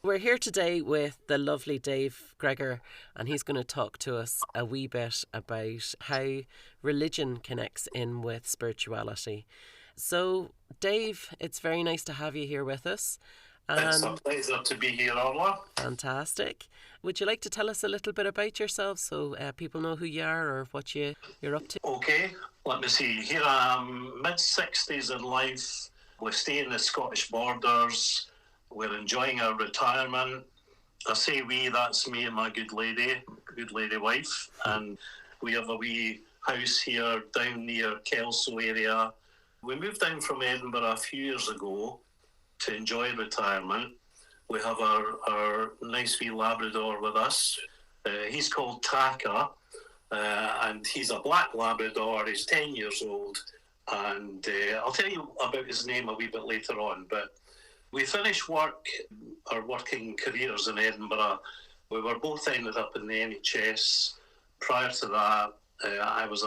We're here today with the lovely Dave Grigor, and he's going to talk to us a wee bit about how religion connects in with spirituality. So, Dave, it's very nice to have you here with us. It's a pleasure to be here, Orla. Fantastic. Would you like to tell us a little bit about yourself so people know who you are or what you're up to? Okay, let me see. Here I am, mid-60s in life. We stay in the Scottish borders. We're enjoying our retirement. I say we, that's me and my good lady wife. And we have a wee house here down near Kelso area. We moved down from Edinburgh a few years ago to enjoy retirement. We have our nice wee Labrador with us. He's called Taka, and he's a black Labrador. He's 10 years old. And I'll tell you about his name a wee bit later on. But we finished our working careers in Edinburgh. We were both ended up in the NHS. Prior to that, I was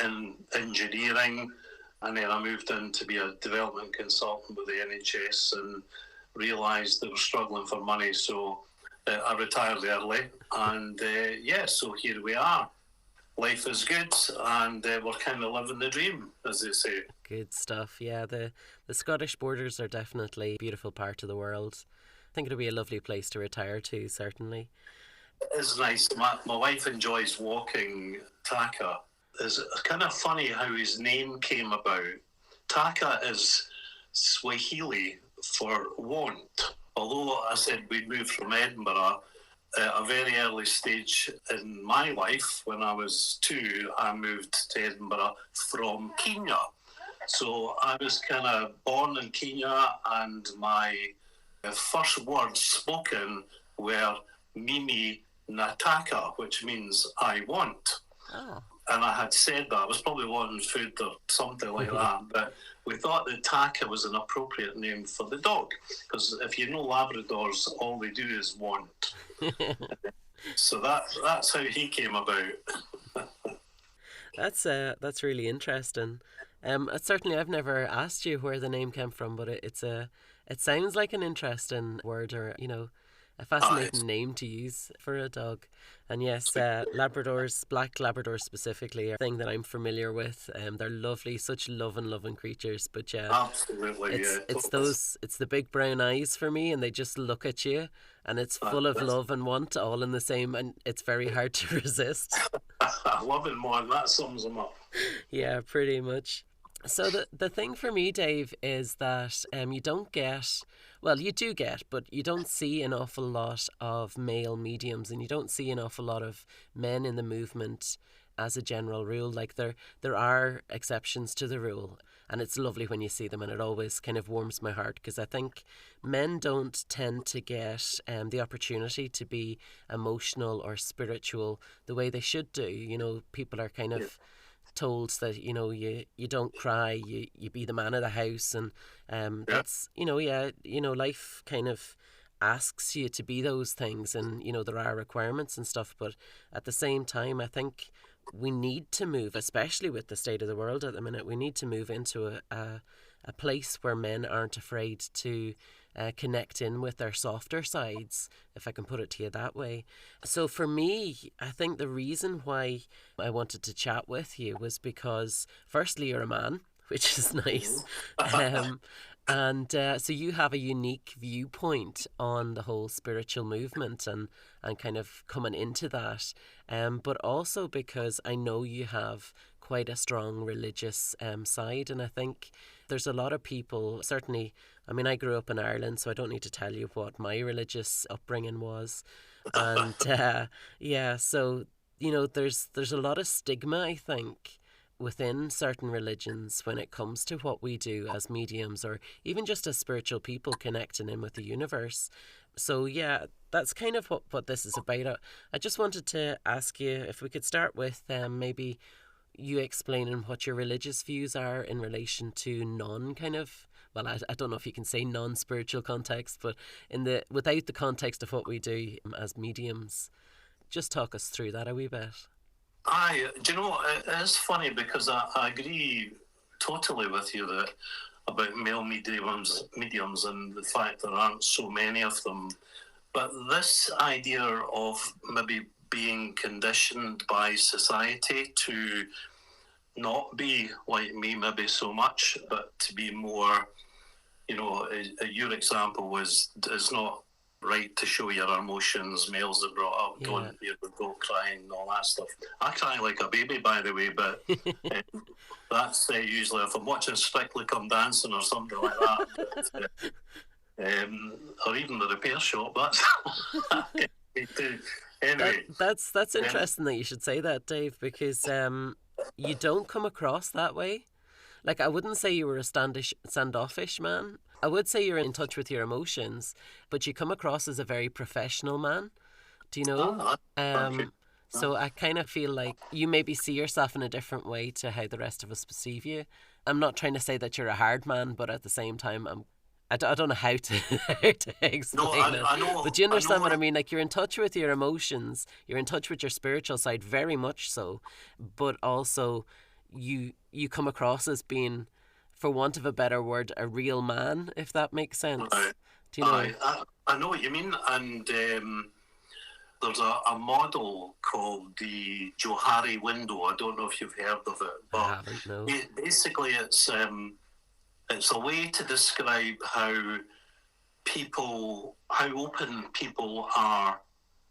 in engineering, and then I moved in to be a development consultant with the NHS and realised they were struggling for money, so I retired early. And so here we are. Life is good, and we're kind of living the dream, as they say. Good stuff. Yeah, the Scottish borders are definitely a beautiful part of the world. I think it'll be a lovely place to retire to, certainly. It's nice. My wife enjoys walking Taka. It's kind of funny how his name came about. Taka is Swahili for want. Although I said we moved from Edinburgh, at a very early stage in my life, when I was 2, I moved to Edinburgh from Kenya. So I was kind of born in Kenya, and my first words spoken were Mimi Nataka, which means I want. Oh. And I had said that. I was probably wanting food or something like that. But we thought that Taka was an appropriate name for the dog. Because if you know Labradors, all they do is want. So that's how he came about. That's really interesting. Certainly I've never asked you where the name came from, but it sounds like an interesting word, or a fascinating name to use for a dog. And yes, Labradors, black Labradors specifically, are a thing that I'm familiar with. They're lovely, such loving creatures. But yeah, absolutely, it's the big brown eyes for me, and they just look at you, and it's full of love and want, all in the same, and it's very hard to resist. Love and want, that sums them up. Yeah, pretty much. So the thing for me, Dave, is that you don't get, well, you do get, but you don't see an awful lot of male mediums, and you don't see an awful lot of men in the movement as a general rule. Like there are exceptions to the rule, and it's lovely when you see them, and it always kind of warms my heart, because I think men don't tend to get the opportunity to be emotional or spiritual the way they should do. People are kind of told that you don't cry, you be the man of the house, and that's life kind of asks you to be those things, and there are requirements and stuff, but at the same time I think we need to move, especially with the state of the world at the minute, we need to move into a place where men aren't afraid to connect in with their softer sides, if I can put it to you that way. So for me, I think the reason why I wanted to chat with you was because, firstly, you're a man, which is nice. So you have a unique viewpoint on the whole spiritual movement and kind of coming into that. But also because I know you have quite a strong religious side, and I think there's a lot of people, certainly, I mean, I grew up in Ireland, so I don't need to tell you what my religious upbringing was. And so, there's a lot of stigma, I think, within certain religions when it comes to what we do as mediums, or even just as spiritual people connecting in with the universe. So yeah, that's kind of what this is about. I just wanted to ask you if we could start with maybe you explaining what your religious views are in relation to I don't know if you can say non-spiritual context, but without the context of what we do as mediums. Just talk us through that a wee bit. Do you know, it is funny because I agree totally with you that about male mediums and the fact there aren't so many of them. But this idea of maybe being conditioned by society to not be like me maybe so much, but to be more, your example was, it's not right to show your emotions. Males are brought up, don't go crying and all that stuff. I cry like a baby, by the way, but that's usually if I'm watching Strictly Come Dancing or something like that. Or even the repair shop. That's me too. Anyway, that's interesting that you should say that, Dave, because you don't come across that way. Like, I wouldn't say you were a standoffish man. I would say you're in touch with your emotions, but you come across as a very professional man. Do you know? So I kind of feel like you maybe see yourself in a different way to how the rest of us perceive you. I'm not trying to say that you're a hard man, but at the same time, I don't know how to explain it. I know. But do you understand what I mean? Like, you're in touch with your emotions, you're in touch with your spiritual side, very much so, but also you come across as being, for want of a better word, a real man, if that makes sense. Do you know? I know what you mean, and there's a model called the Johari window. I don't know if you've heard of it, but I haven't, no. Basically it's a way to describe how open people are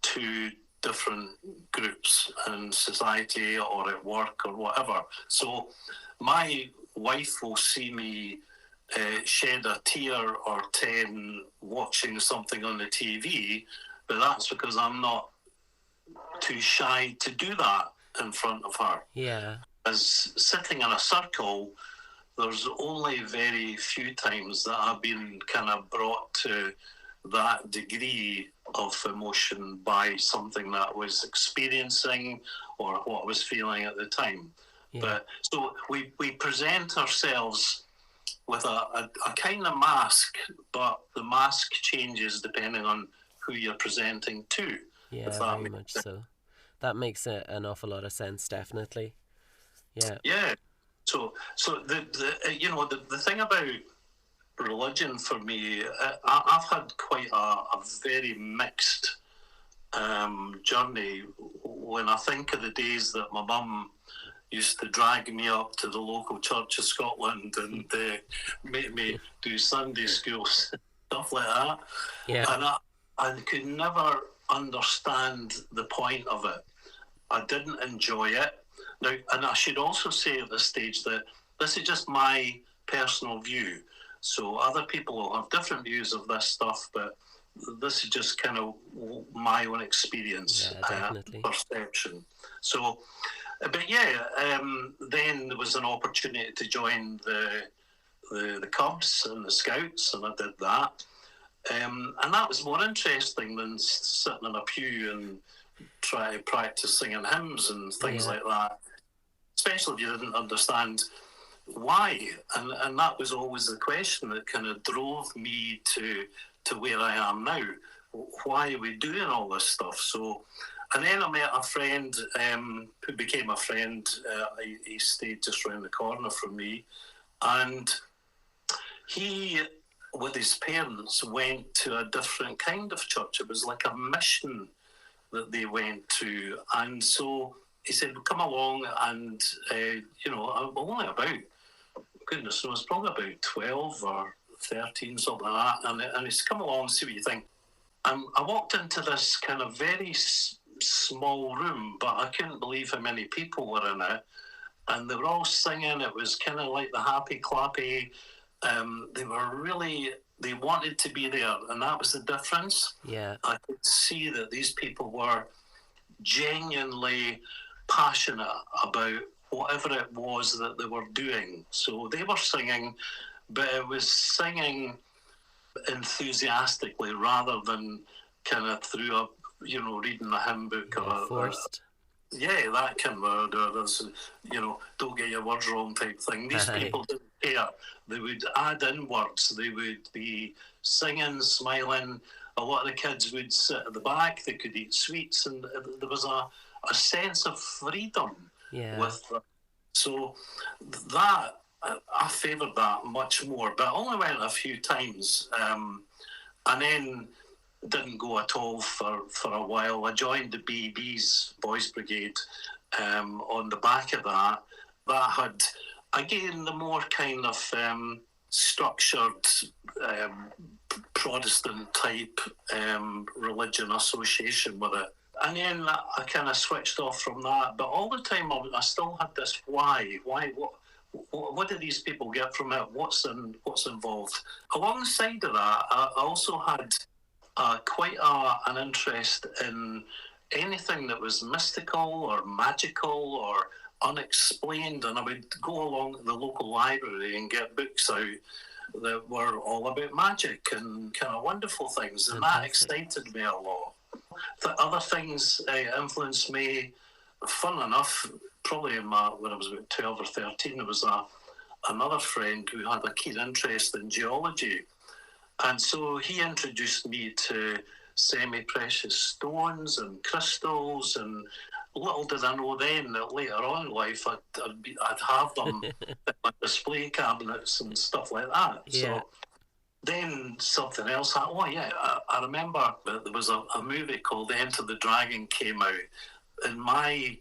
to different groups in society or at work or whatever. So my wife will see me shed a tear or 10 watching something on the TV, but that's because I'm not too shy to do that in front of her. Yeah. As sitting in a circle, there's only very few times that I've been kind of brought to that degree of emotion by something that I was experiencing or what I was feeling at the time. Yeah. But so we present ourselves with a kind of mask, but the mask changes depending on who you're presenting to. Yeah, very much so. That makes an awful lot of sense, definitely. Yeah. Yeah. So the thing about religion for me, I've had quite a very mixed journey. When I think of the days that my mum used to drag me up to the local Church of Scotland and make me do Sunday school, stuff like that. Yeah. And I could never understand the point of it. I didn't enjoy it. Now, and I should also say at this stage that this is just my personal view. So other people will have different views of this stuff, but this is just kind of my own experience, perception. So, but yeah, then there was an opportunity to join the Cubs and the Scouts, and I did that. And that was more interesting than sitting in a pew and try to practice singing hymns and things like that, especially if you didn't understand why. And that was always the question that kind of drove me to where I am now. Why are we doing all this stuff? So, and then I met a friend who became a friend. He stayed just around the corner from me, and he, with his parents, went to a different kind of church. It was like a mission that they went to, and so he said, "Come along," and I'm only about, goodness, I was probably about 12 or 13, something like that, and he said, "Come along and see what you think." And I walked into this kind of very small room, but I couldn't believe how many people were in it, and they were all singing. It was kind of like the happy clappy. They wanted to be there, and that was the difference. Yeah, I could see that these people were genuinely passionate about whatever it was that they were doing. So they were singing, but it was singing enthusiastically rather than kind of through a, reading a hymn book or forced. That kind of don't get your words wrong type thing. These people didn't care. They would add in words. They would be singing, smiling. A lot of the kids would sit at the back. They could eat sweets, and there was a sense of freedom with them. So that I favoured that much more, but I only went a few times, and then didn't go at all for a while. I joined the BB's Boys Brigade on the back of that. That had, again, the more kind of structured Protestant type religion association with it. And then I kind of switched off from that. But all the time I still had this why. Why? What do these people get from it? What's involved? Alongside of that, I also had quite an interest in anything that was mystical or magical or unexplained, and I would go along to the local library and get books out that were all about magic and kind of wonderful things, and that excited me a lot. The other things influenced me, fun enough, probably when I was about 12 or 13, there was another friend who had a keen interest in geology. And so he introduced me to semi-precious stones and crystals, and little did I know then that later on in life I'd have them in my display cabinets and stuff like that. Yeah. So then something else happened. Oh yeah, I remember there was a movie called Enter the Dragon came out. In my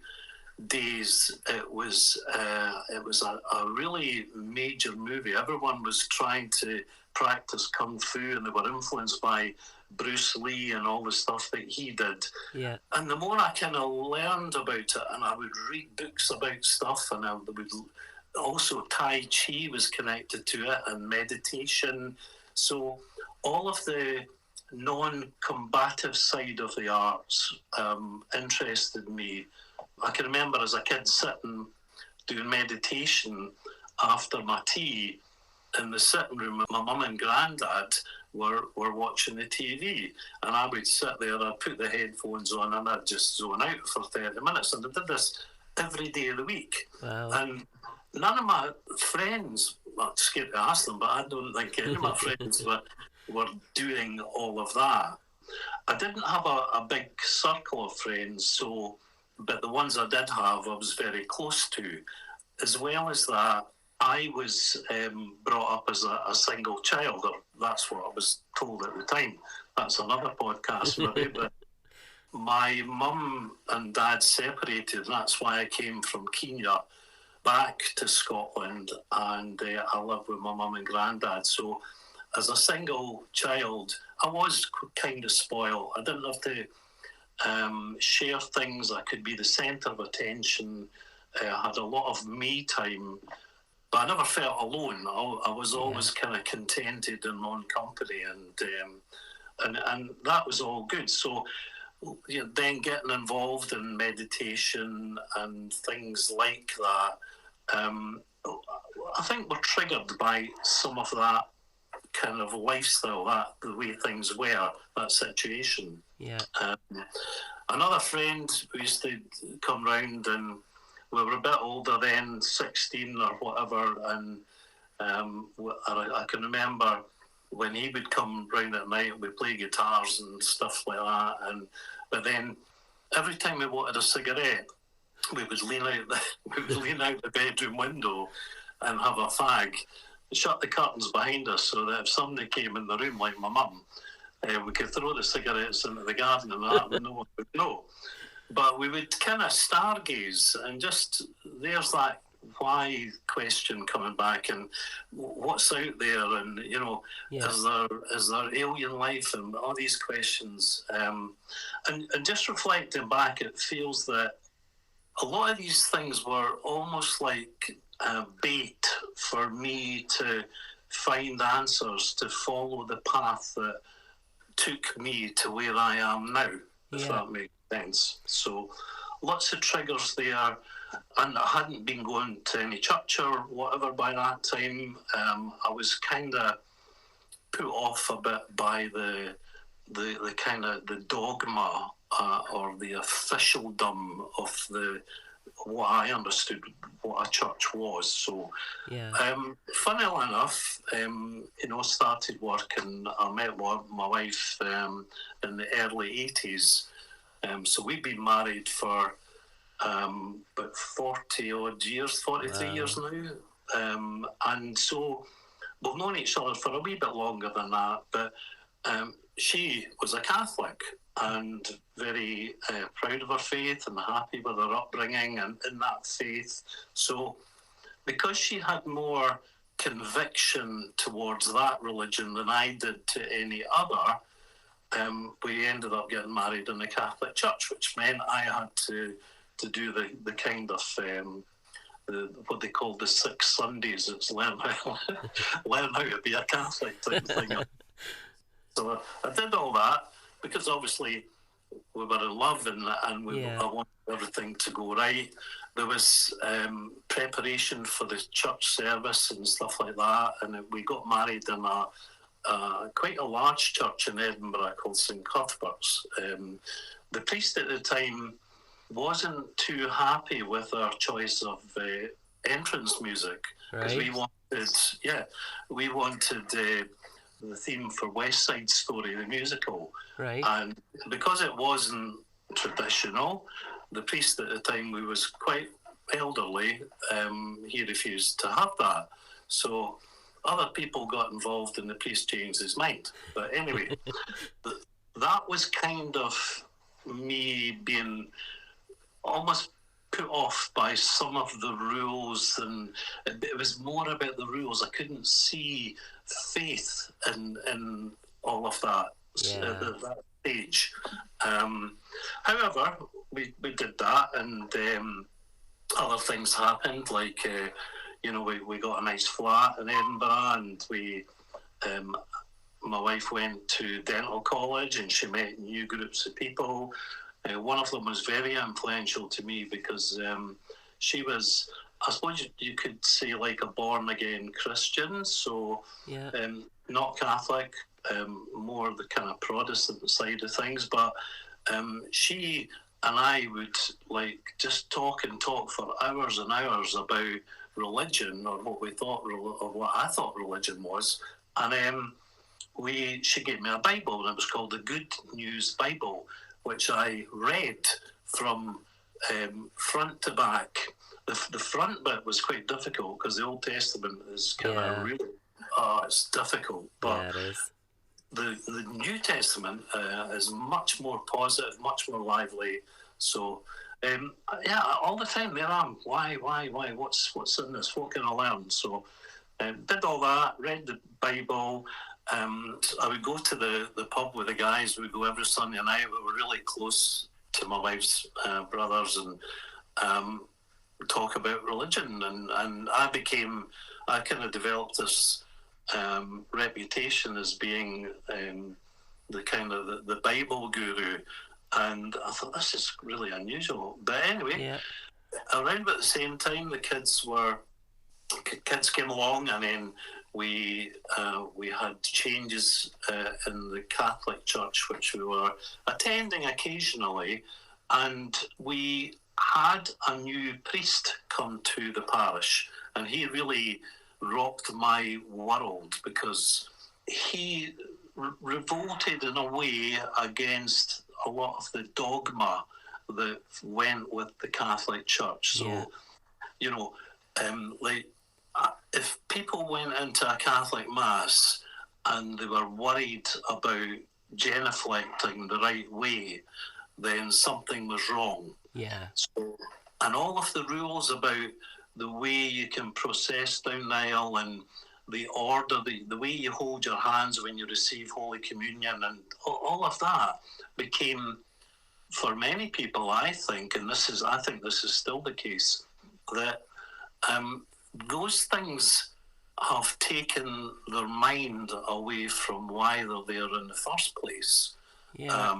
days, it was a really major movie. Everyone was trying to practice kung fu, and they were influenced by Bruce Lee and all the stuff that he did. Yeah. And the more I kind of learned about it, and I would read books about stuff, and I would also Tai Chi was connected to it, and meditation. So all of the non-combative side of the arts interested me. I can remember as a kid sitting doing meditation after my tea in the sitting room. My mum and granddad were watching the TV, and I would sit there, I'd put the headphones on, and I'd just zone out for 30 minutes. And I did this every day of the week. Wow. And none of my friends, I'm scared to ask them, but I don't think any of my friends were doing all of that. I didn't have a big circle of friends, but the ones I did have, I was very close to. As well as that, I was brought up as a single child, or that's what I was told at the time. That's another podcast, maybe. But my mum and dad separated, and that's why I came from Kenya back to Scotland, and I lived with my mum and granddad. So as a single child, I was kind of spoiled. I didn't have to share things. I could be the centre of attention. I had a lot of me time, but I never felt alone. I was always kind of contented in my own company, and that was all good. So then getting involved in meditation and things like that, I think we're triggered by some of that kind of lifestyle, the way things were, that situation. Yeah. Another friend who used to come round, and we were a bit older then, 16 or whatever, and I can remember when he would come round at night and we'd play guitars and stuff like that, but then every time we wanted a cigarette, we would lean out the bedroom window and have a fag, shut the curtains behind us so that if somebody came in the room, like my mum, we could throw the cigarettes into the garden and that, and no one would know. But we would kind of stargaze, and just there's that why question coming back, and what's out there, and is there alien life, and all these questions, and just reflecting back, it feels that a lot of these things were almost like bait for me to find answers, to follow the path that took me to where I am now, if that makes sense. So lots of triggers there, and I hadn't been going to any church or whatever by that time. I was kind of put off a bit by the kind of the dogma or the officialdom of what I understood what a church was. So, funnily enough, started working. I met my wife in the early 80s. So we've been married for about 40 odd years, 43 years now. And so we've known each other for a wee bit longer than that, but she was a Catholic and very proud of her faith and happy with her upbringing and in that faith. So because she had more conviction towards that religion than I did to any other, we ended up getting married in the Catholic Church, which meant I had to do the kind of what they call the 6 Sundays. It's learn how to be a Catholic type thing. So I did all that because obviously we were in love and I wanted everything to go right. There was preparation for the church service and stuff like that, and we got married in quite a large church in Edinburgh called St Cuthbert's. The priest at the time wasn't too happy with our choice of entrance music because we wanted the theme for West Side Story, the musical, and because it wasn't traditional, the priest at the time, who was quite elderly, he refused to have that. So other people got involved and the priest changed his mind. But anyway, that was kind of me being almost put off by some of the rules, and it was more about the rules. I couldn't see faith in all of that at that stage. However, we did that, and other things happened, like we got a nice flat in Edinburgh, and my wife went to dental college and she met new groups of people. One of them was very influential to me because she was, I suppose you could say, like a born-again Christian, so not Catholic, more the kind of Protestant side of things, but she and I would just talk for hours and hours about religion, or what we thought, or what I thought religion was, and she gave me a Bible, and it was called the Good News Bible, which I read from front to back. The front bit was quite difficult because the Old Testament is kind of really, it's difficult. But it is. The New Testament is much more positive, much more lively. So, all the time there I am. Why? What's in this? What can I learn? So, did all that, read the Bible. I would go to the pub with the guys. We'd go every Sunday night. We were really close to my wife's brothers, and talk about religion. And I kind of developed this reputation as being the kind of the Bible guru. And I thought, this is really unusual. But anyway, around about the same time, the kids came along, and then we had changes in the Catholic Church, which we were attending occasionally, and we had a new priest come to the parish, and he really rocked my world because he revolted in a way against a lot of the dogma that went with the Catholic Church. So, if people went into a Catholic Mass and they were worried about genuflecting the right way, then something was wrong. Yeah. So, and all of the rules about the way you can process down the aisle and the order, the way you hold your hands when you receive Holy Communion, and all of that became, for many people, I think this is still the case, that those things have taken their mind away from why they're there in the first place. Yeah,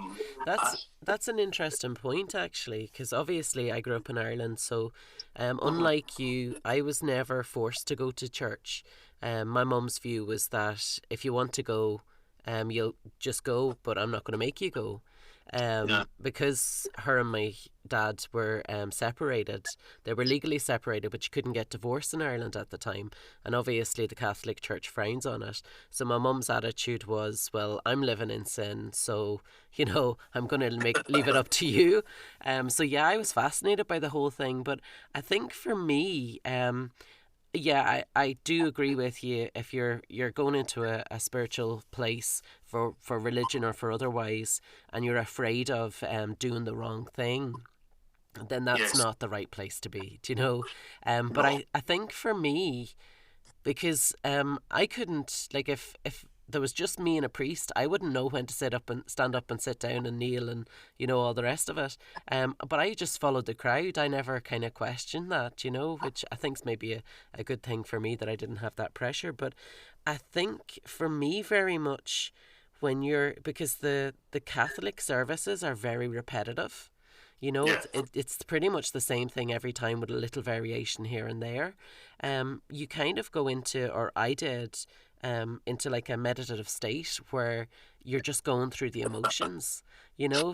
that's an interesting point, actually, because obviously I grew up in Ireland, so unlike you, I was never forced to go to church. My mum's view was that if you want to go, you'll just go, but I'm not going to make you go. Because her and my dad were separated. They were legally separated, but you couldn't get divorced in Ireland at the time, and obviously the Catholic Church frowns on it. So my mum's attitude was, well, I'm living in sin, so I'm going to leave it up to you. So I was fascinated by the whole thing, but I think for me, Yeah, I do agree with you. If you're going into a spiritual place for religion or for otherwise, and you're afraid of doing the wrong thing, then that's Yes. not the right place to be. Do you know? But No. I think for me, because I couldn't, like, if there was just me and a priest, I wouldn't know when to sit up and stand up and sit down and kneel and all the rest of it. But I just followed the crowd. I never kind of questioned that, which I think's maybe a good thing for me that I didn't have that pressure. But I think for me very much when you're, because the Catholic services are very repetitive. Yeah. It's pretty much the same thing every time with a little variation here and there. You kind of go into, or I did, into like a meditative state where you're just going through the emotions.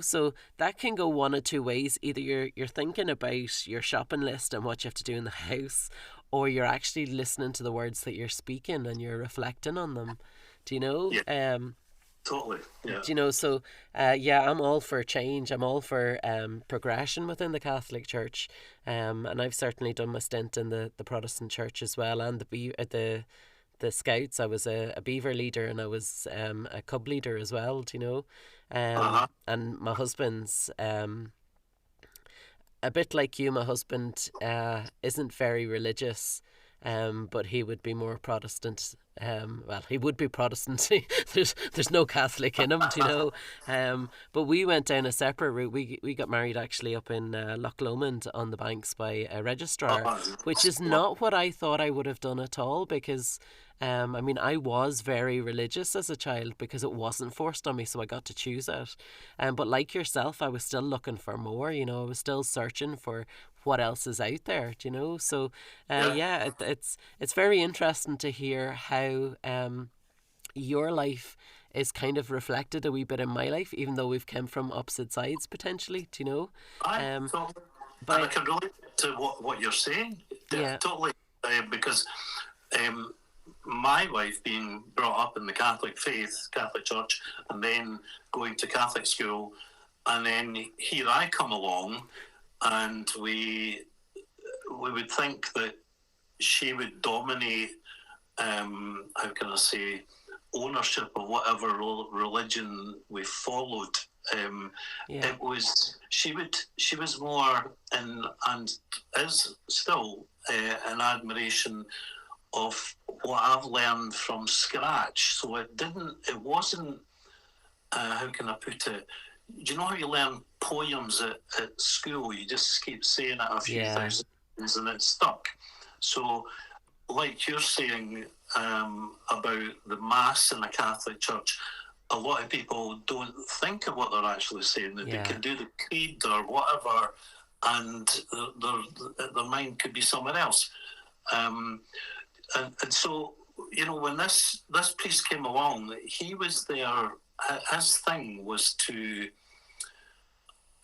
So that can go one of two ways. Either you're thinking about your shopping list and what you have to do in the house, or you're actually listening to the words that you're speaking and you're reflecting on them. Do you know? Yeah. Totally. Yeah. So yeah, I'm all for change. I'm all for progression within the Catholic Church, and I've certainly done my stint in the Protestant Church as well, and the Scouts. I was a beaver leader, and I was a cub leader as well. Uh-huh. And my husband's a bit like you. My husband isn't very religious, but he would be more Protestant. Well, he would be Protestant. there's no Catholic in him, But we went down a separate route. We got married actually up in Loch Lomond on the banks by a registrar, which is not what I thought I would have done at all. Because I mean, I was very religious as a child because it wasn't forced on me, so I got to choose it. But like yourself, I was still looking for more. I was still searching for what else is out there. So Yeah. yeah, it's very interesting to hear how your life is kind of reflected a wee bit in my life, even though we've come from opposite sides potentially. I Um, totally, but and I can relate to what you're saying. yeah, Totally, because um, my wife being brought up in the Catholic faith, Catholic Church, and then going to Catholic school, and then here I come along, and we would think that she would dominate. How can I say, ownership of whatever religion we followed. yeah, It was she was more in and is still an admiration of what I've learned from scratch. So it wasn't. How can I put it? Do you know how you learn poems at school? You just keep saying it a few yeah, thousand times and it's stuck. So like you're saying about the Mass in the Catholic Church, a lot of people don't think of what they're actually saying, that they yeah, can do the creed or whatever, and their mind could be somewhere else. Um, and so, when this priest came along, he was there, his thing was to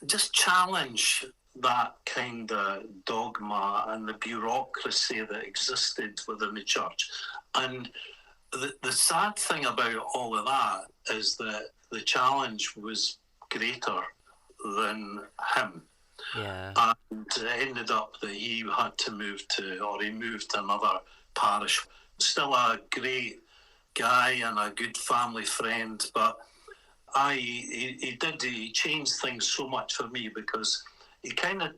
just challenge that kind of dogma and the bureaucracy that existed within the church. And the sad thing about all of that is that the challenge was greater than him. yeah, And it ended up that he had to he moved to another parish. Still a great guy and a good family friend, but he changed things so much for me because he kind of,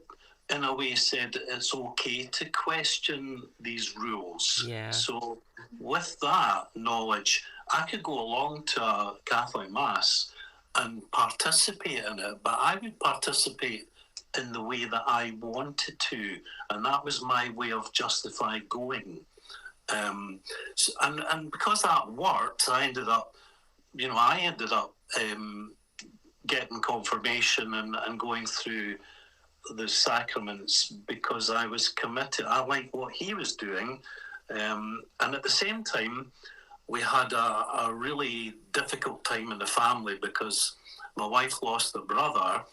in a way, said it's okay to question these rules. yeah, So with that knowledge, I could go along to a Catholic Mass and participate in it, but I would participate in the way that I wanted to, and that was my way of justifying going. And because that worked, I ended up getting confirmation and going through the sacraments because I was committed. I liked what he was doing. And at the same time, we had a really difficult time in the family because my wife lost a brother,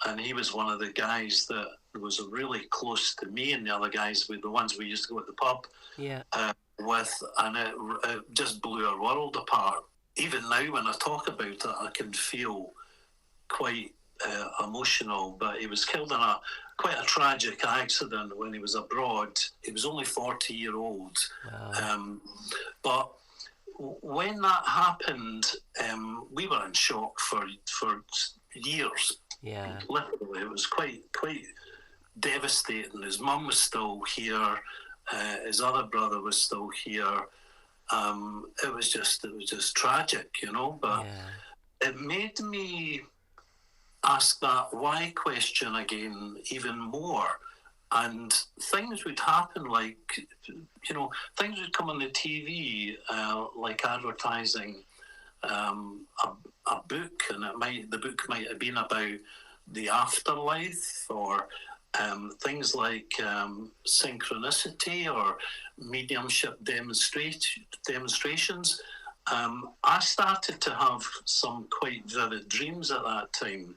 and he was one of the guys that was really close to me and the other guys, the ones we used to go to the pub yeah, with, and it just blew our world apart. Even now, when I talk about it, I can feel quite emotional, but he was killed in quite a tragic accident when he was abroad. He was only 40-year-old. Wow. But when that happened, we were in shock for years. Yeah. Literally, it was quite devastating. His mum was still here. His other brother was still here. It was just tragic, you know. But it made me ask that why question again even more. And things would happen, like, you know, things would come on the TV, like advertising a book, and the book might have been about the afterlife, or things like synchronicity or mediumship demonstrations. I started to have some quite vivid dreams at that time,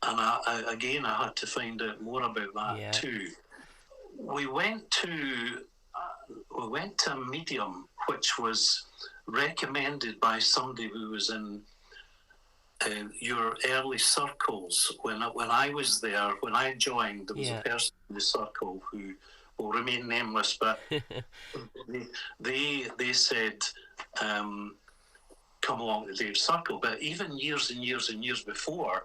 and I had to find out more about that too. We went to a medium which was recommended by somebody who was in your early circles. When I was there, when I joined, there was a person in the circle who will remain nameless, but they said, come along to Dave's circle. But even years and years and years before,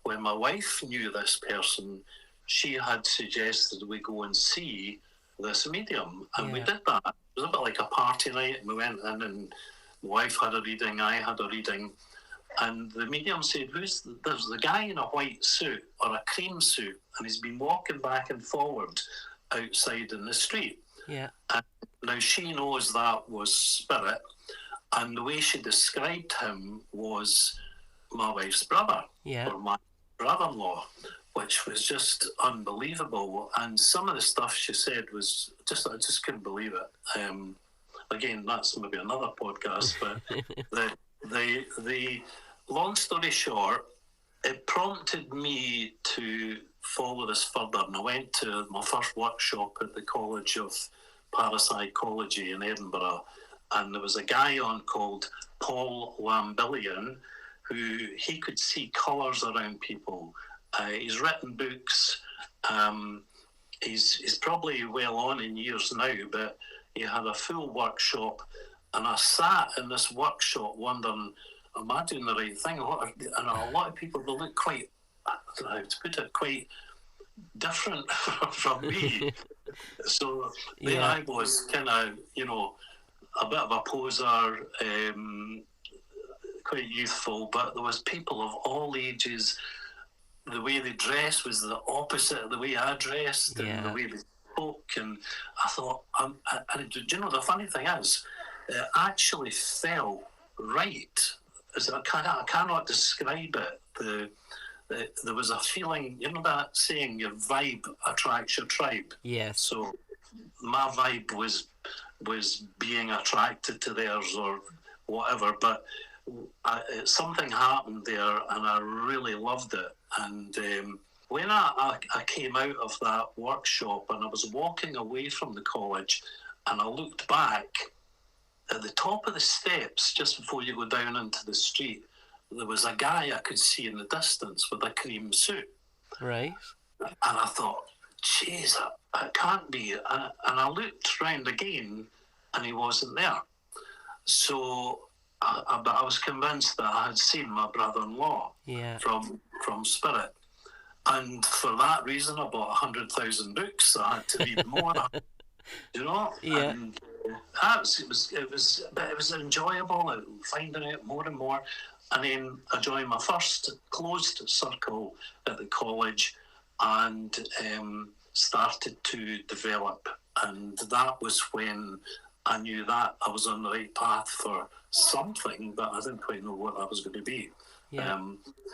when my wife knew this person, she had suggested we go and see this medium, and we did that. It was a bit like a party night, and we went in, and my wife had a reading, I had a reading, and the medium said, there's the guy in a white suit or a cream suit, and he's been walking back and forward outside in the street. Yeah. And now she knows that was spirit, and the way she described him was my wife's brother, or my brother-in-law, which was just unbelievable. And some of the stuff she said was I just couldn't believe it. Again, that's maybe another podcast, but the long story short, it prompted me to follow this further, and I went to my first workshop at the College of Parapsychology in Edinburgh, and there was a guy on called Paul Lambillion, who he could see colours around people. He's written books. He's probably well on in years now, but he had a full workshop, and I sat in this workshop wondering, am I doing the right thing? And a lot of people, they look quite, I don't know how to put it, quite different from me. So there I was, kind of, you know, a bit of a poser, quite youthful, but there was people of all ages. The way they dressed was the opposite of the way I dressed, and the way they spoke. And I thought, do you know, the funny thing is, it actually felt right. I cannot describe it. There was a feeling, you know, that saying, your vibe attracts your tribe. Yes. So my vibe was being attracted to theirs or whatever, but something happened there, and I really loved it. And when I came out of that workshop, and I was walking away from the college, and I looked back at the top of the steps just before you go down into the street, there was a guy I could see in the distance with a cream suit. Right. And I thought, jeez, it can't be. And I looked round again, and he wasn't there. So but I was convinced that I had seen my brother-in-law from spirit. And for that reason, I bought 100,000 books. I had to read more, you know? Yeah. And it was enjoyable, finding out more and more. And then I joined my first closed circle at the college, and started to develop. And that was when I knew that I was on the right path for something, but I didn't quite know what that was going to be. Yeah.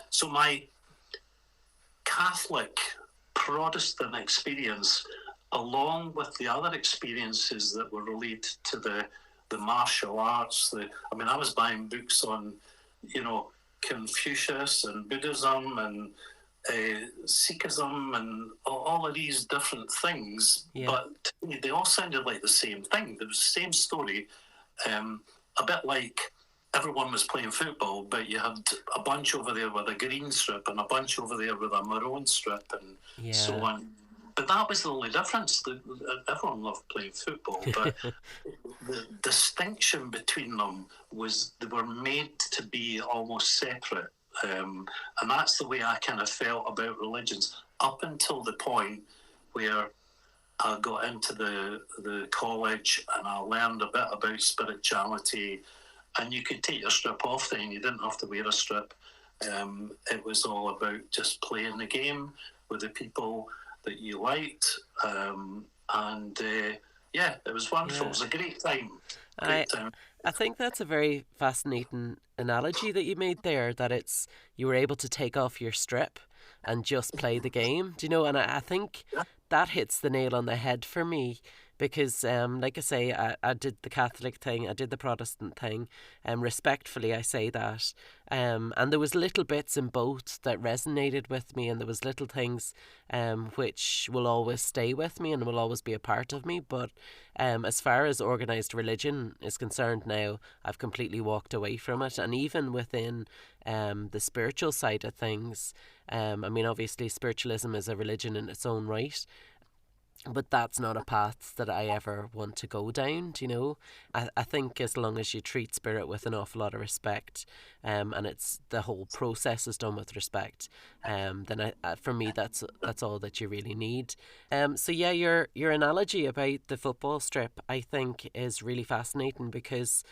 So my Catholic Protestant experience, along with the other experiences that were related to the martial arts, I was buying books on, you know, Confucius and Buddhism and Sikhism and all of these different things, but to me, they all sounded like the same thing. There was the same story, a bit like everyone was playing football, but you had a bunch over there with a green strip and a bunch over there with a maroon strip and so Yeah. on. But that was the only difference. Everyone loved playing football, but the distinction between them was they were made to be almost separate. And that's the way I kind of felt about religions up until the point where I got into the college and I learned a bit about spirituality, and you could take your strip off then, you didn't have to wear a strip. It was all about just playing the game with the people that you liked. Yeah, it was wonderful. It Yeah. was a great time. I Great time. I think that's a very fascinating analogy that you made there, that it's you were able to take off your strip and just play the game. Do you know? And I think Yeah. that hits the nail on the head for me because, like I say, I did the Catholic thing, I did the Protestant thing, and respectfully I say that. And there was little bits in both that resonated with me, and there was little things which will always stay with me and will always be a part of me. But as far as organised religion is concerned now, I've completely walked away from it. And even within the spiritual side of things, I mean, obviously, spiritualism is a religion in its own right, but that's not a path that I ever want to go down. Do you know? I think as long as you treat spirit with an awful lot of respect, and it's the whole process is done with respect, then for me that's all that you really need. So yeah, your analogy about the football strip I think is really fascinating because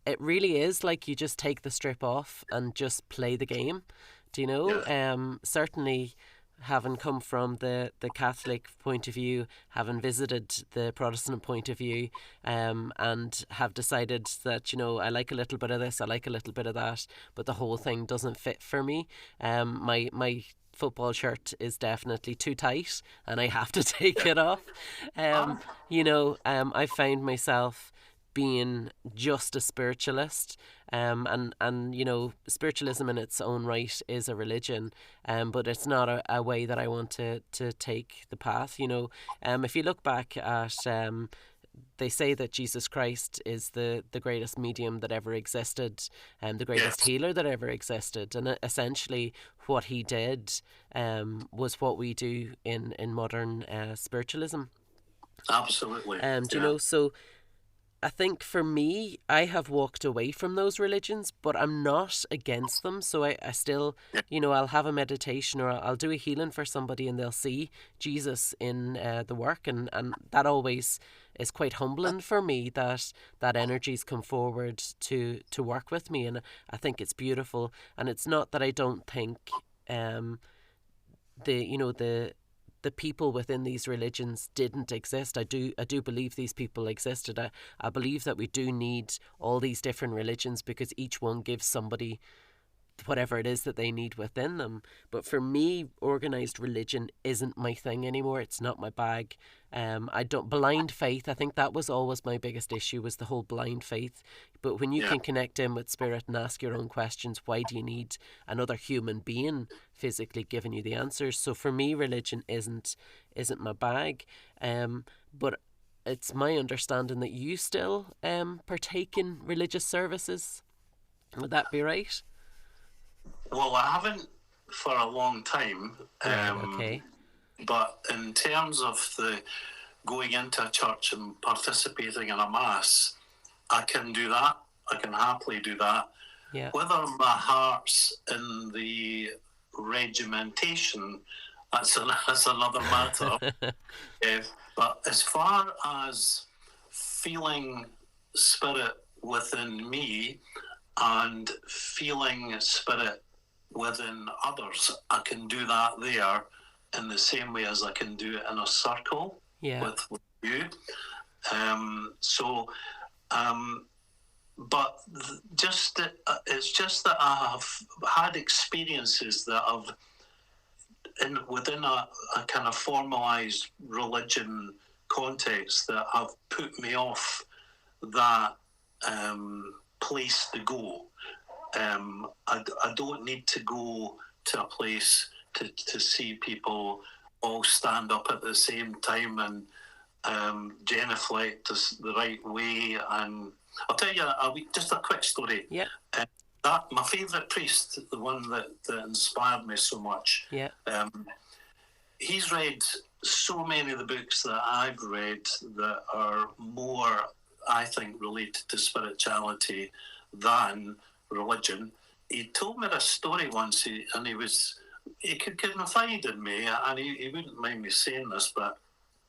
it really is like you just take the strip off and just play the game. Do you know? Yeah. Certainly having come from the Catholic point of view, having visited the Protestant point of view, and have decided that, you know, I like a little bit of this, I like a little bit of that, but the whole thing doesn't fit for me. My football shirt is definitely too tight and I have to take it off. Um, I found myself being just a spiritualist, and spiritualism in its own right is a religion, but it's not a way that I want to take the path. If you look back at they say that Jesus Christ is the greatest medium that ever existed and the greatest Yes. healer that ever existed. And essentially, what he did was what we do in modern spiritualism. Absolutely. Do you Yeah. know? So I think for me, I have walked away from those religions, but I'm not against them. So I still, Yeah. I'll have a meditation or I'll do a healing for somebody and they'll see Jesus in the work. And that always is quite humbling for me that energy's come forward to work with me. And I think it's beautiful. And it's not that I don't think the people within these religions didn't exist. I do believe these people existed. I believe that we do need all these different religions because each one gives somebody whatever it is that they need within them. But for me, organized religion isn't my thing anymore. It's not my bag. I don't blind faith. I think that was always my biggest issue was the whole blind faith. But when you Yeah. can connect in with spirit and ask your own questions, why do you need another human being physically giving you the answers? So for me, religion isn't my bag. But it's my understanding that you still partake in religious services. Would that be right? Well, I haven't for a long time. Right. Okay. But in terms of the going into a church and participating in a mass, I can do that. I can happily do that. Yeah. Whether my heart's in the regimentation, that's another matter. But as far as feeling spirit within me and feeling spirit within others, I can do that there in the same way as I can do it in a circle Yeah. with you. But it's just that I have had experiences that have within a kind of formalized religion context that have put me off that place to go. I don't need to go to a place to see people all stand up at the same time and genuflect the right way and I'll tell you just a quick story. Yeah, That my favourite priest, the one that inspired me so much. yeah, He's read so many of the books that I've read that are more, I think, related to spirituality than religion. He told me this story once, and he could confide in me, and he wouldn't mind me saying this, but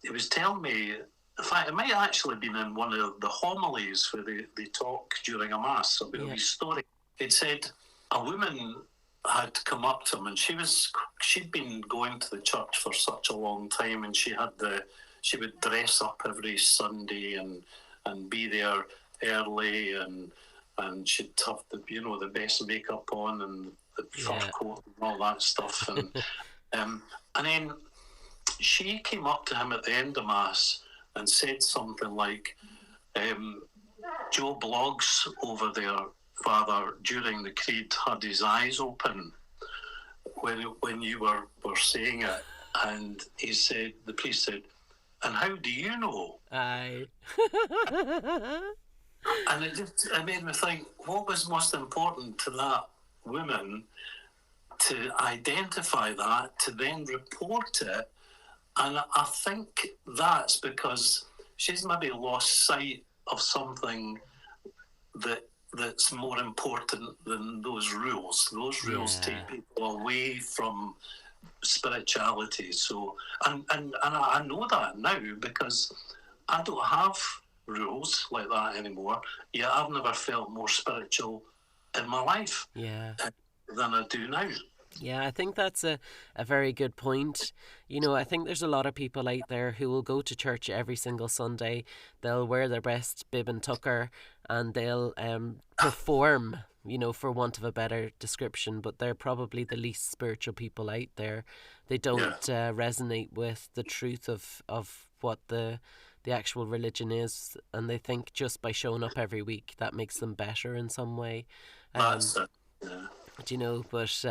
he was telling me, in fact, it might have actually been in one of the homilies where they talk during a mass about yeah, his story. He'd said a woman had come up to him, and she'd been going to the church for such a long time, and she would dress up every Sunday and be there early, and she'd have the best makeup on and the fur yeah, coat and all that stuff, and then she came up to him at the end of mass and said something like, Joe Bloggs over there, Father, during the creed had his eyes open when you were saying it, and the priest said, and how do you know? aye. And it made me think, what was most important to that woman to identify that, to then report it? And I think that's because she's maybe lost sight of something that's more important than those rules. Those rules Yeah, take people away from spirituality. So, and I know that now because I don't have rules like that anymore. Yet I've never felt more spiritual in my life yeah. than I do now. Yeah, I think that's a very good point. You know, I think there's a lot of people out there who will go to church every single Sunday. They'll wear their best bib and tucker and they'll perform, you know, for want of a better description, but they're probably the least spiritual people out there. They Yeah, don't resonate with the truth of what the actual religion is, and they think just by showing up every week that makes them better in some way. Um, that's it. Yeah, do you know, but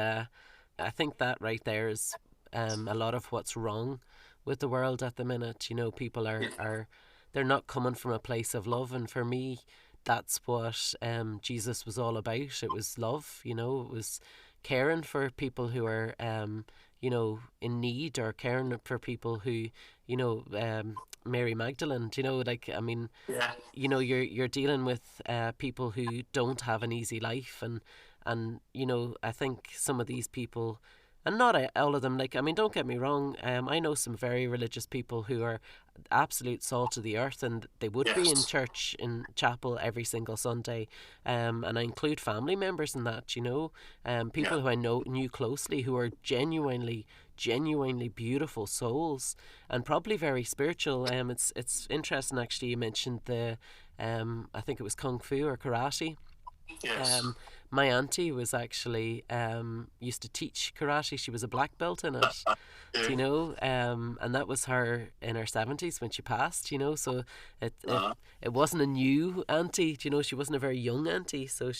I think that right there is a lot of what's wrong with the world at the minute. You know, people yeah, are they're not coming from a place of love, and for me, that's what Jesus was all about. It was love. You know, it was caring for people who are you know, in need, or caring for people who, you know, Mary Magdalene. You know, like, I mean, yeah. you know, you're dealing with people who don't have an easy life, and you know, I think some of these people, and not all of them, like, I mean, don't get me wrong, I know some very religious people who are absolute salt of the earth, and they would be in Yes. church, in chapel every single Sunday, and I include family members in that, you know, Yeah. people who I knew closely, who are genuinely beautiful souls, and probably very spiritual. It's interesting, actually, you mentioned the I think it was kung fu or karate. Yes. um, my auntie was actually used to teach karate. She was a black belt in it. Do Yeah. you know? And that was her in her 70s when she passed. You know, so it it Uh, it wasn't a new auntie. Do you know? She wasn't a very young auntie. So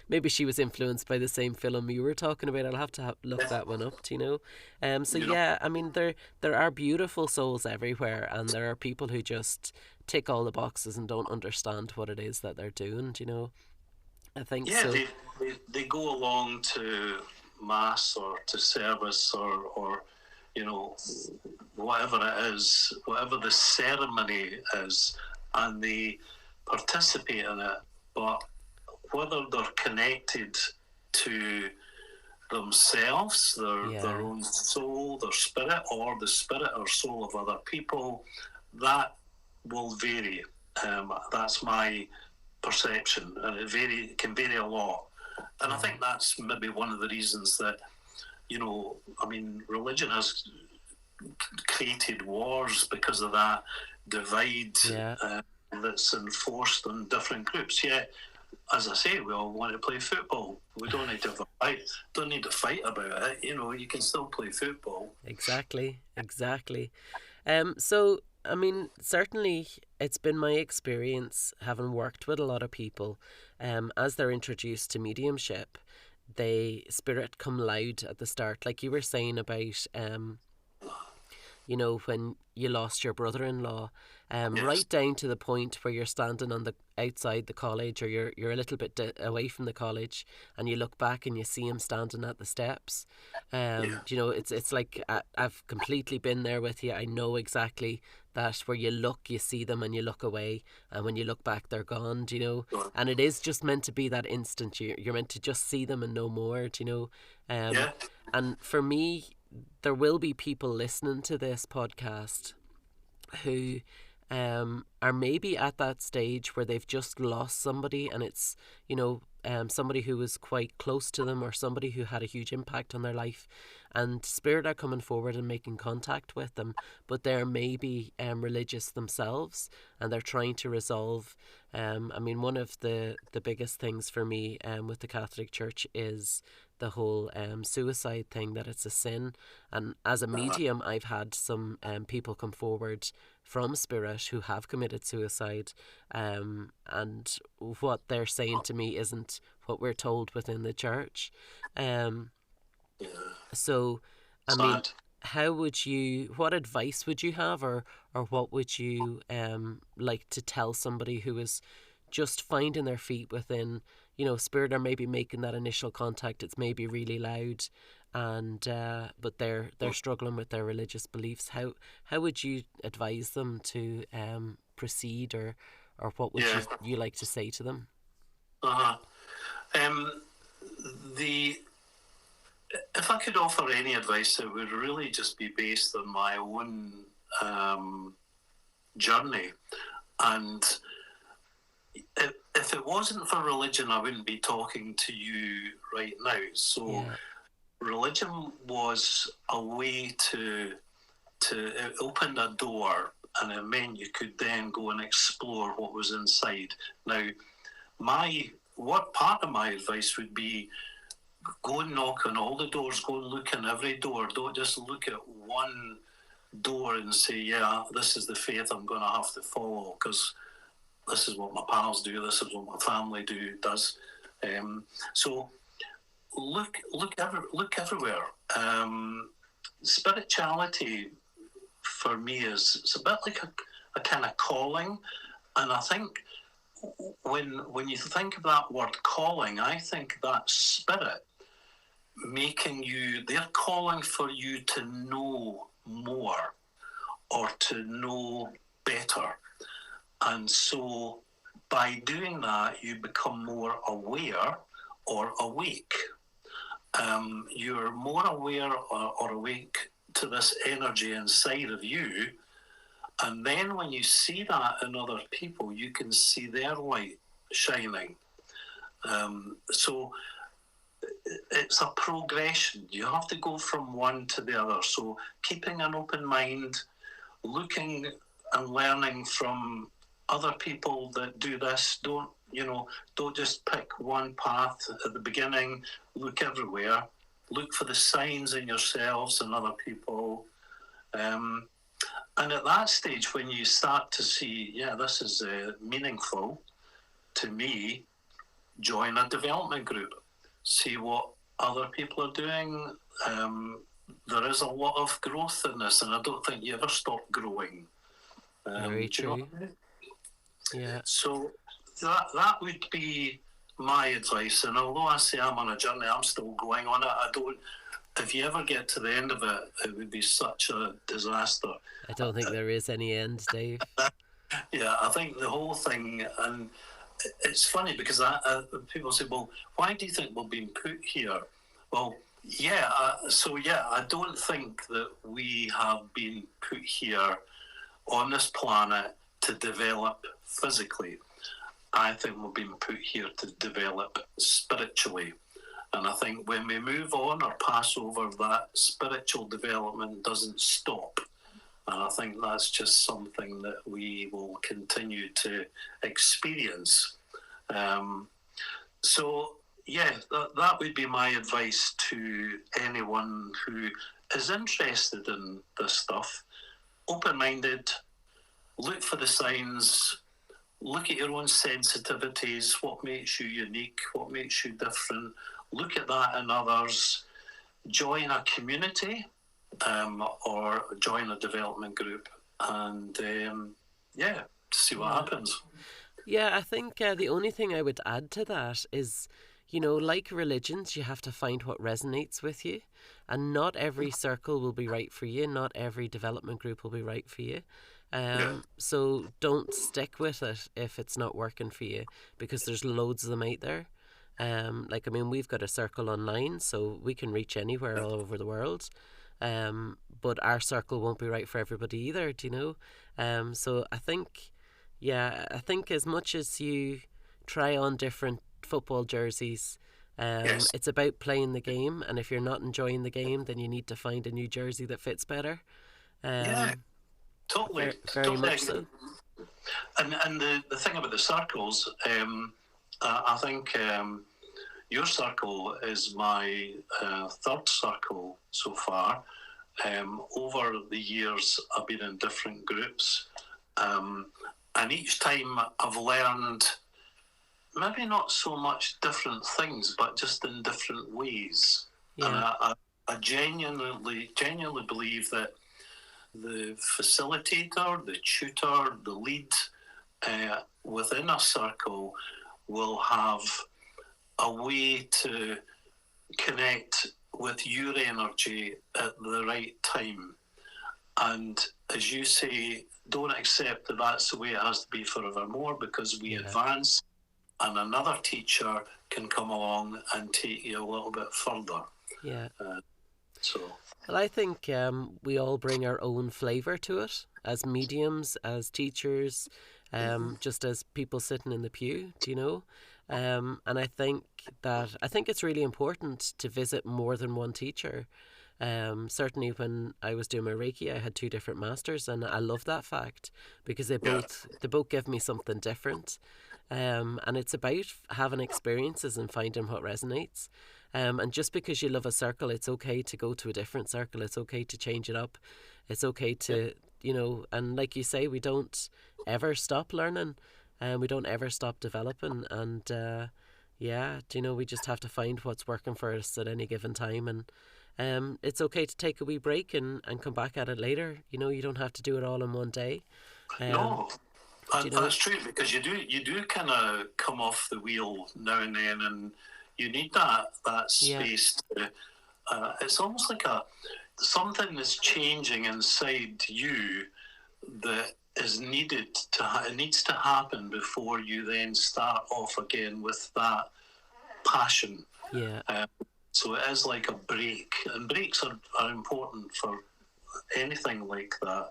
maybe she was influenced by the same film you were talking about. I'll have to look yeah. that one up. Do you know? So You know, yeah, I mean, there are beautiful souls everywhere, and there are people who just tick all the boxes and don't understand what it is that they're doing. Do you know? I think yeah, so. they go along to mass or to service or whatever it is, whatever the ceremony is, and they participate in it. But whether they're connected to themselves, their Yeah. own soul, their spirit, or the spirit or soul of other people, that will vary. That's my perception, and it can vary a lot. And I Yeah. think that's maybe one of the reasons that I mean, religion has created wars because of that divide Yeah. uh, that's enforced on different groups. Yeah, as I say, we all want to play football. We don't need to fight. Don't need to fight about it. You can still play football. Exactly. Exactly. So I mean, certainly it's been my experience, having worked with a lot of people, as they're introduced to mediumship, they spirit come loud at the start, like you were saying about you know, when you lost your brother-in-law, Yes. right down to the point where you're standing on the outside the college, or you're a little bit away from the college, and you look back and you see him standing at the steps. Yeah. You know, it's like I've completely been there with you. I know exactly that, where you look, you see them, and you look away, and when you look back, they're gone. Do you know? Go And it is just meant to be that instant. You're meant to just see them and no more. Do you know? Yeah. And for me, there will be people listening to this podcast who are maybe at that stage where they've just lost somebody, and it's, you know, somebody who was quite close to them, or somebody who had a huge impact on their life, and spirit are coming forward and making contact with them, but they're maybe religious themselves, and they're trying to resolve. I mean, one of the biggest things for me with the Catholic Church is the whole suicide thing, that it's a sin. And as a medium, I've had some people come forward from spirit who have committed suicide, and what they're saying to me isn't what we're told within the church. Um, Yeah. so, I mean, Sad. what advice would you have, or what would you like to tell somebody who is just finding their feet within, you know, spirit, or maybe making that initial contact? It's maybe really loud, and but they're struggling with their religious beliefs. How would you advise them to proceed, or what would Yeah. you like to say to them? Uh-huh. Um, the if I could offer any advice, it would really just be based on my own journey. And if it wasn't for religion, I wouldn't be talking to you right now. So Yeah. religion was a way to it opened a door, and it meant you could then go and explore what was inside. Now, what part of my advice would be, go and knock on all the doors, go and look in every door. Don't just look at one door and say, yeah, this is the faith I'm going to have to follow, because this is what my pals do, this is what my family does. So look everywhere. Spirituality for me is, it's a bit like a kind of calling, and I think when you think of that word calling, I think that spirit they're calling for you to know more, or to know better. And so by doing that, you become more aware or awake. You're more aware or awake to this energy inside of you. And then when you see that in other people, you can see their light shining. So it's a progression. You have to go from one to the other. So keeping an open mind, looking and learning from other people that do this. Don't just pick one path at the beginning. Look everywhere. Look for the signs in yourselves and other people. And at that stage, when you start to see, yeah, this is meaningful to me, join a development group. See what other people are doing. There is a lot of growth in this, and I don't think you ever stop growing. Very Do you know true. what I mean? Yeah. So that would be my advice. And although I say I'm on a journey, I'm still going on it. I don't. If you ever get to the end of it, it would be such a disaster. I don't think there is any end, Dave. Yeah, I think the whole thing, and it's funny because people say, well, why do you think we're being put here? Well, I don't think that we have been put here on this planet to develop physically. I think we've been put here to develop spiritually. And I think when we move on or pass over, that spiritual development doesn't stop. And I think that's just something that we will continue to experience. That would be my advice to anyone who is interested in this stuff. Open-minded, look for the signs, look at your own sensitivities, what makes you unique, what makes you different. Look at that in others. Join a community. or join a development group, and to see what Yeah. happens. Yeah, I think the only thing I would add to that is, like religions, you have to find what resonates with you. And not every circle will be right for you, not every development group will be right for you. Yeah, So don't stick with it if it's not working for you, because there's loads of them out there. We've got a circle online, so we can reach anywhere all over the world. But our circle won't be right for everybody either, do you know? So I think as much as you try on different football jerseys, yes, it's about playing the game. And if you're not enjoying the game, then you need to find a new jersey that fits better. yeah, Um, totally, very totally much agree. so. And the thing about the circles, I think your circle is my third circle so far. Over the years, I've been in different groups, um, and each time I've learned maybe not so much different things, but just in different ways. And Yeah, I genuinely believe that the facilitator, the tutor, the lead within a circle will have a way to connect with your energy at the right time. And as you say, don't accept that that's the way it has to be forevermore, because we yeah, advance and another teacher can come along and take you a little bit further. yeah. Uh, so, Well, I think we all bring our own flavour to it as mediums, as teachers, just as people sitting in the pew, do you know? And I think it's really important to visit more than one teacher. Certainly, when I was doing my Reiki, I had two different masters, and I love that fact because yeah, they both give me something different. And it's about having experiences and finding what resonates. And just because you love a circle, it's okay to go to a different circle. It's okay to change it up. It's okay yeah, to, and like you say, we don't ever stop learning, and we don't ever stop developing. And we just have to find what's working for us at any given time. And it's okay to take a wee break and come back at it later. You don't have to do it all in one day. Um, no, do you and know? it's true, because you do kind of come off the wheel now and then, and you need that Yeah, space to. It's almost like a something that's changing inside you that is needed it needs to happen before you then start off again with that passion. yeah. Um, so it is like a break, and breaks are important for anything like that.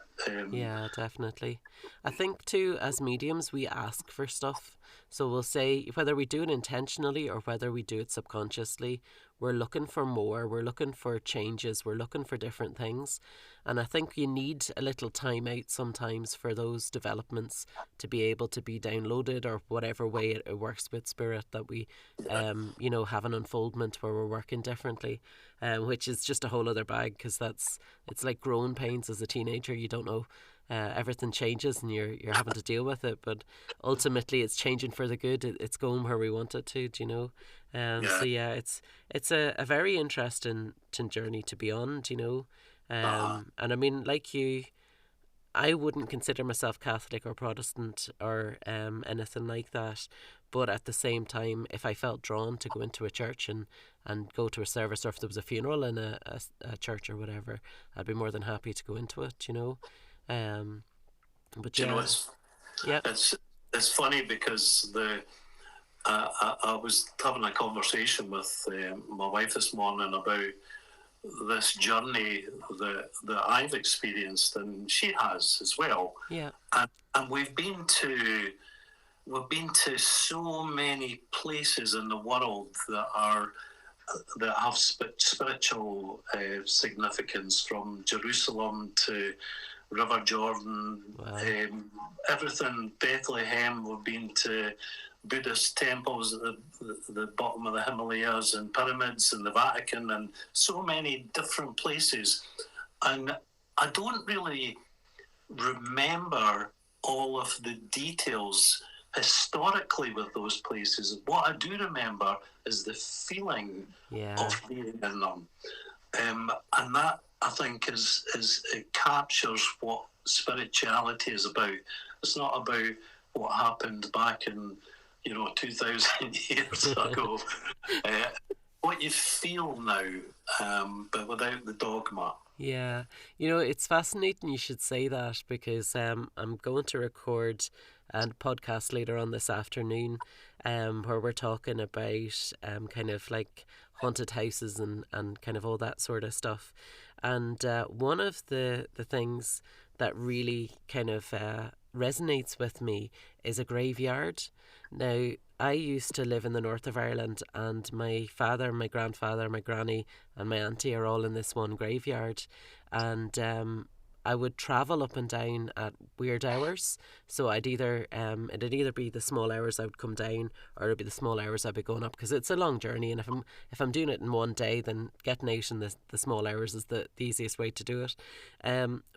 Yeah, definitely. I think too, as mediums, we ask for stuff. So we'll say whether we do it intentionally or whether we do it subconsciously, we're looking for more, we're looking for changes, we're looking for different things. And I think you need a little time out sometimes for those developments to be able to be downloaded, or whatever way it works with spirit, that we, have an unfoldment where we're working differently, which is just a whole other bag, because it's like growing pains as a teenager. You don't know, everything changes and you're having to deal with it, but ultimately it's changing for the good. It's going where we want it to, do you know? So Yeah. yeah, it's a very interesting journey to be on, do you know? Uh, And I mean, like you, I wouldn't consider myself Catholic or Protestant or anything like that. But at the same time, if I felt drawn to go into a church and go to a service, or if there was a funeral in a church or whatever, I'd be more than happy to go into it, you know. Um, but do you know yeah, yeah, it's it's funny, because I was having a conversation with my wife this morning about this journey that I've experienced, and she has as well. yeah, And we've been to so many places in the world that have spiritual significance, from Jerusalem to River Jordan, wow, everything, Bethlehem. We've been to Buddhist temples at the bottom of the Himalayas, and pyramids, and the Vatican, and so many different places. And I don't really remember all of the details historically with those places. What I do remember is the feeling yeah, of being in them. And that I think is it captures what spirituality is about. It's not about what happened back in 2,000 years ago. What you feel now, but without the dogma. Yeah, it's fascinating you should say that, because I'm going to record a podcast later on this afternoon, where we're talking about kind of like haunted houses and kind of all that sort of stuff. And one of the things that really kind of resonates with me is a graveyard. Now, I used to live in the north of Ireland, and my father, my grandfather, my granny, and my auntie are all in this one graveyard. And I would travel up and down at weird hours. So it'd either be the small hours I would come down, or it'd be the small hours I'd be going up, because it's a long journey. And if I'm doing it in one day, then getting out in the small hours is the easiest way to do it.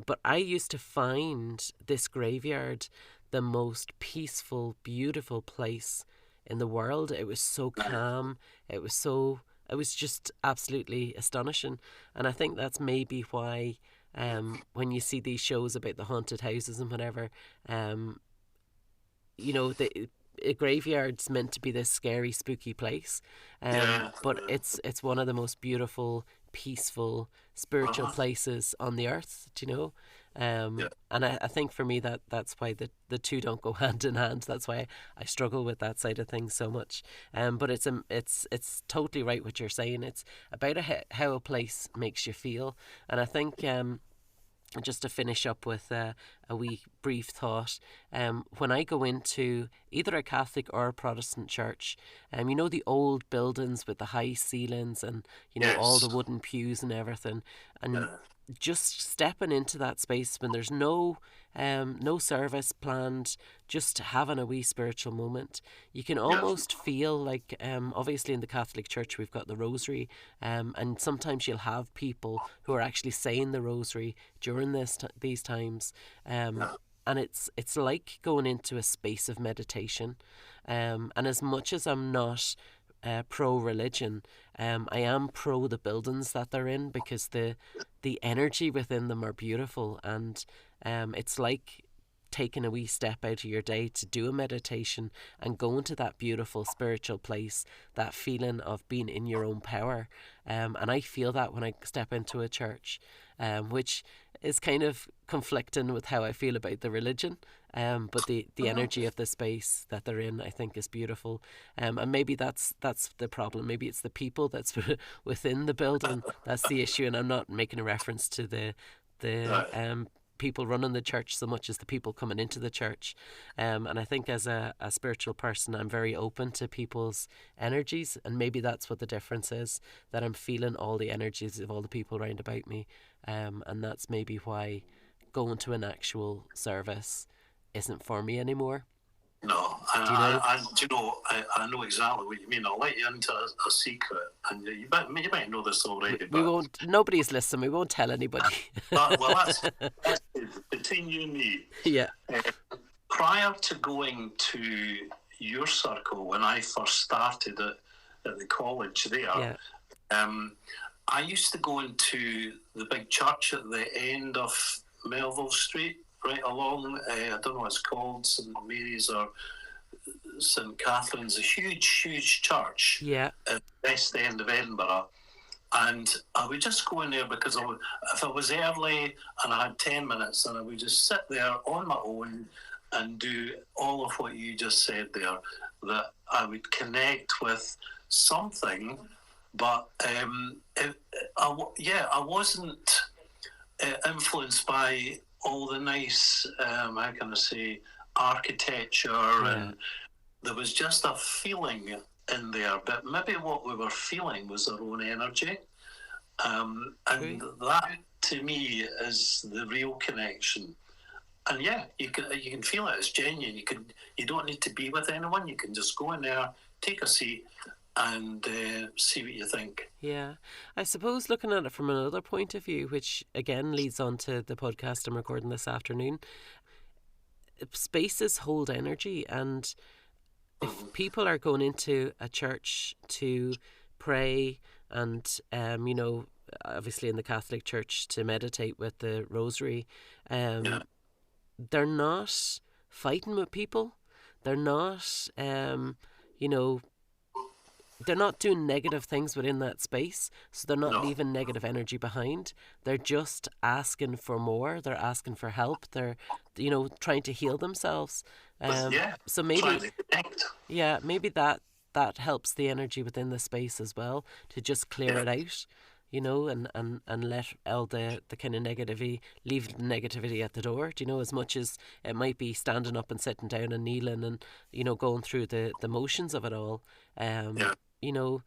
But I used to find this graveyard the most peaceful, beautiful place in the world. It was so calm. It was just absolutely astonishing. And I think that's maybe why when you see these shows about the haunted houses and whatever, the a graveyard's meant to be this scary, spooky place, but it's one of the most beautiful, peaceful, spiritual places on the earth. Do you know? And I think for me that's why the two don't go hand in hand. That's why I struggle with that side of things so much. But it's totally right what you're saying. It's about how a place makes you feel. And I think just to finish up with a wee brief thought, when I go into either a Catholic or a Protestant church, the old buildings with the high ceilings and all the wooden pews and everything, and just stepping into that space when there's no service planned, just having a wee spiritual moment, you can almost feel like, obviously in the Catholic Church we've got the rosary, and sometimes you'll have people who are actually saying the rosary during these times, and it's like going into a space of meditation, and as much as I'm not pro-religion, I am pro the buildings that they're in, because the energy within them are beautiful, and it's like taking a wee step out of your day to do a meditation and go into that beautiful spiritual place, that feeling of being in your own power, and I feel that when I step into a church, which is kind of conflicting with how I feel about the religion, but the energy of the space that they're in, I think, is beautiful, and maybe that's the problem. Maybe it's the people that's within the building that's the issue, and I'm not making a reference to the people running the church so much as the people coming into the church, and I think as a spiritual person, I'm very open to people's energies, and maybe that's what the difference is, that I'm feeling all the energies of all the people around about me, and that's maybe why going to an actual service isn't for me anymore. No, I know exactly what you mean. I'll let you into a secret, and you might know this already. We won't. Nobody's listening. We won't tell anybody. That's between you and me. Yeah. Prior to going to your circle, when I first started at the college there, I used to go into the big church at the end of Melville Street, right along, I don't know what it's called, St Mary's or St Catherine's, a huge church at the west end of Edinburgh. And I would just go in there because if I was early and I had 10 minutes, and I would just sit there on my own and do all of what you just said there, that I would connect with something, but I wasn't influenced by all the nice, how can I say, architecture, and there was just a feeling in there, but maybe what we were feeling was our own energy, and that to me is the real connection. And you can feel it, it's genuine. You don't need to be with anyone, you can just go in there, take a seat, and see what you think. Yeah, I suppose looking at it from another point of view, which again leads on to the podcast I'm recording this afternoon, spaces hold energy, and if people are going into a church to pray and obviously in the Catholic Church to meditate with the Rosary, Yeah. they're not fighting with people. They're not, you know, they're not doing negative things within that space, so they're not No. leaving negative energy behind. They're just asking for more. They're asking for help. They're, trying to heal themselves. But yeah, So trying maybe, to connect. yeah, maybe that helps the energy within the space as well, to just clear Yeah. it out, and let all the kind of negativity, leave the negativity at the door. Do you know, as much as it might be standing up and sitting down and kneeling and, going through the motions of it all. Yeah. You know,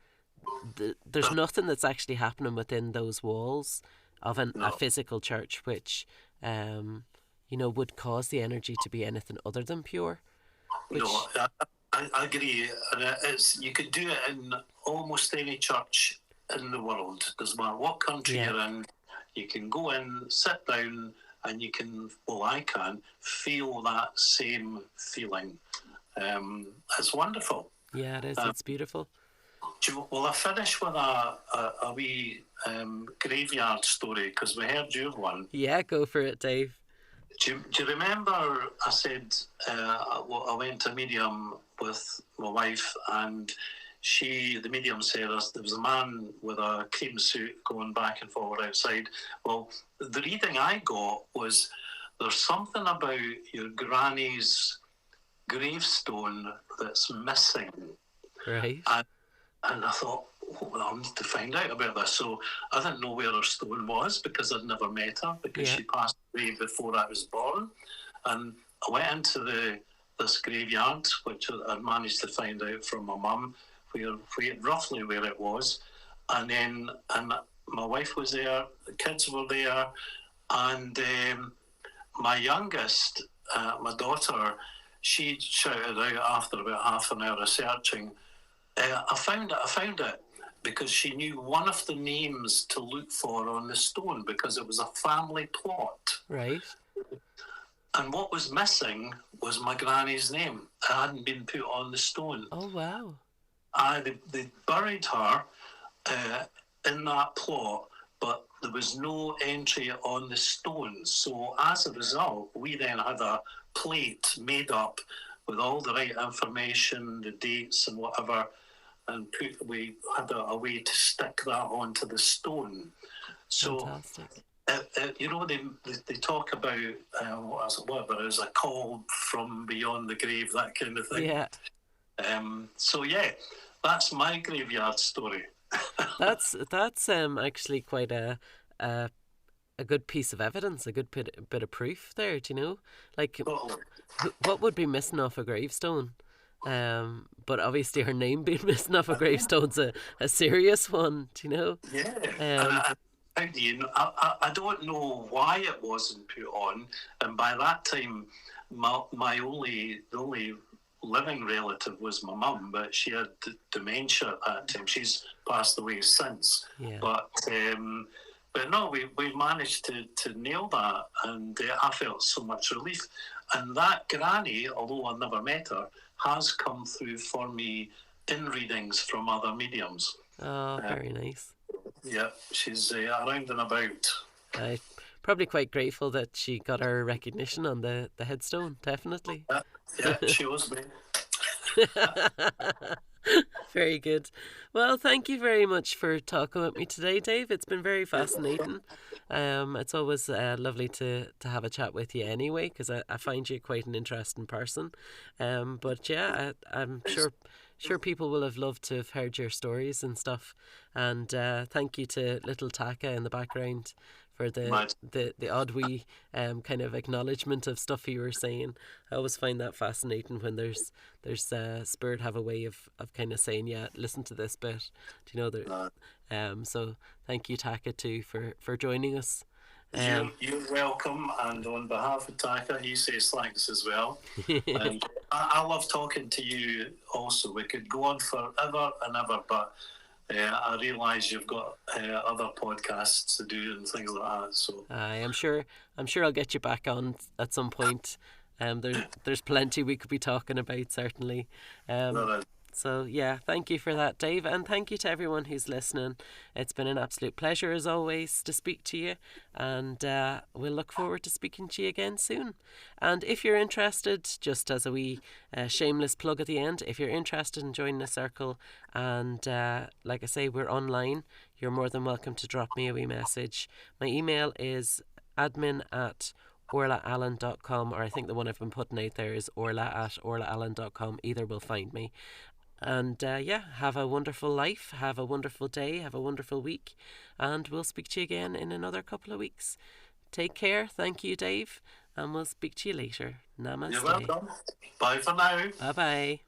there's nothing that's actually happening within those walls of a No. physical church, which, would cause the energy to be anything other than pure. No. Which, I agree, and it's you could do it in almost any church in the world. Doesn't matter what country yeah, you're in. You can go in, sit down, and you can. Well, I can feel that same feeling. It's wonderful. yeah, it is. Um, It's beautiful. Well, I finish with a wee graveyard story because we heard your one. Yeah, go for it, Dave. Do you remember I said I went to a medium with my wife, and the medium said there was a man with a cream suit going back and forward outside. Well, the reading I got was there's something about your granny's gravestone that's missing. Right. And I thought, well, I need to find out about this. So I didn't know where her stone was because I'd never met her, because Yeah. she passed away before I was born. And I went into this graveyard, which I'd managed to find out from my mum, roughly where it was. And my wife was there, the kids were there, and my youngest, my daughter, she shouted out after about half an hour of searching, I found it, because she knew one of the names to look for on the stone because it was a family plot. Right. And what was missing was my granny's name. It hadn't been put on the stone. Oh, wow. They buried her in that plot, but there was no entry on the stone. So as a result, we then had a plate made up with all the right information, the dates and whatever, and we had a way to stick that onto the stone. So, Fantastic. They talk about whatever it is, a call from beyond the grave, that kind of thing. Yeah. So yeah, that's my graveyard story. That's actually quite a good piece of evidence, a good bit of proof there. Do you know, like, Oh, what would be missing off a gravestone? But obviously her name being missing off a gravestone's a serious one. Do you know? yeah. Um, How do you know? I don't know why it wasn't put on, and by that time, the only living relative was my mum, but she had dementia at that time. She's passed away since. yeah. But no, we managed to nail that, and I felt so much relief. And that granny, although I never met her, has come through for me in readings from other mediums. Oh, very nice. Yeah, she's around and about. I'm probably quite grateful that she got her recognition on the headstone. Definitely. Yeah, she was me. Very good. Well, thank you very much for talking with me today, Dave. It's been very fascinating. It's always lovely to have a chat with you anyway, because I find you quite an interesting person. But yeah, I'm sure people will have loved to have heard your stories and stuff. And thank you to little Taka in the background for the odd wee kind of acknowledgement of stuff you were saying. I always find that fascinating when there's spirit have a way of kind of saying, yeah, listen to this bit. Do you know there? So thank you, Taka, too, for joining us. You're welcome, and on behalf of Taka, he says thanks as well. And I love talking to you also. We could go on forever and ever, but I realise you've got other podcasts to do and things like that. So I'm sure I'll get you back on at some point. There's plenty we could be talking about, certainly. So, yeah, thank you for that, Dave. And thank you to everyone who's listening. It's been an absolute pleasure, as always, to speak to you. And we'll look forward to speaking to you again soon. And if you're interested, just as a wee shameless plug at the end, if you're interested in joining the circle, and like I say, we're online, you're more than welcome to drop me a wee message. My email is admin@orlaallen.com, or I think the one I've been putting out there is orla@orlaallen.com. Either will find me. And yeah, have a wonderful life, have a wonderful day, have a wonderful week, and we'll speak to you again in another couple of weeks. Take care. Thank you, Dave, and we'll speak to you later. You're Namaste. welcome. Bye for now. Bye bye.